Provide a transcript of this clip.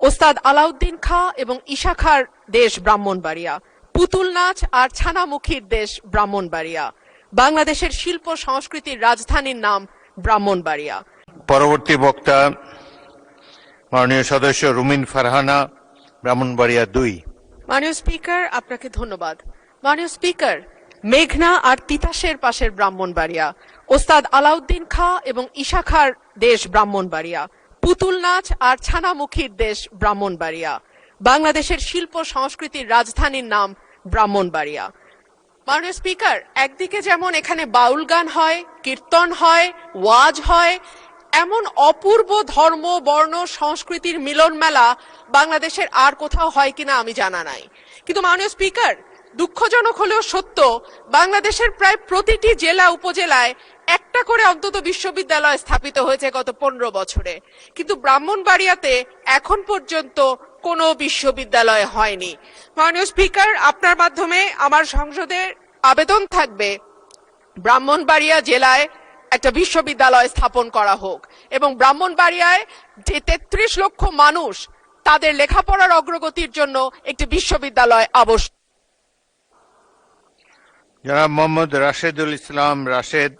ওস্তাদ আলাউদ্দিন খাঁ এবং ঈশা খাঁর দেশ ব্রাহ্মণবাড়িয়া, পুতুল নাচ আর ছানামুখীর দেশ ব্রাহ্মণবাড়িয়া, বাংলাদেশের শিল্প সংস্কৃতির রাজধানীর নাম ব্রাহ্মণবাড়িয়া। পরবর্তী বক্তা মাননীয় সদস্য রুমিন ফারহানা, ব্রাহ্মণবাড়িয়া 2। মাননীয় স্পিকার, আপনাকে ধন্যবাদ। মাননীয় স্পিকার, মেঘনা আর তিতাসের পাশের ব্রাহ্মণবাড়িয়া, ওস্তাদ আলাউদ্দিন খাঁ এবং ঈশা খাঁর দেশ ব্রাহ্মণবাড়িয়া, পুতুল নাচ আর ছানামুখীর দেশ ব্রাহ্মণবাড়িয়া, বাংলাদেশের শিল্প সংস্কৃতির রাজধানীর নাম ব্রাহ্মণবাড়িয়া। মাননীয় স্পিকার, একদিকে যেমন এখানে বাউল গান হয়, কীর্তন হয়, ওয়াজ হয়, এমন অপূর্ব ধর্ম বর্ণ সংস্কৃতির মিলন মেলা বাংলাদেশের আর কোথাও হয় কিনা আমি জানা নাই। কিন্তু মাননীয় স্পিকার, দুঃখজনক হলেও সত্য, বাংলাদেশের প্রায় প্রতিটি জেলা উপজেলায় একটা করে অন্তত বিশ্ববিদ্যালয় স্থাপিত হয়েছে গত 15 বছরে, কিন্তু ব্রাহ্মণবাড়িয়াতে এখন পর্যন্ত কোনো বিশ্ববিদ্যালয় হয়নি। মাননীয় স্পিকার, আপনার মাধ্যমে আমার সংসদে আবেদন থাকবে ব্রাহ্মণবাড়িয়া জেলায় একটা বিশ্ববিদ্যালয় স্থাপন করা হোক এবং ব্রাহ্মণবাড়িয়ায় যে 33 লক্ষ মানুষ, তাদের লেখাপড়ার অগ্রগতির জন্য একটি বিশ্ববিদ্যালয় আবশ্যক। জনাব মোহাম্মদ রাশেদুল ইসলাম রাশেদ,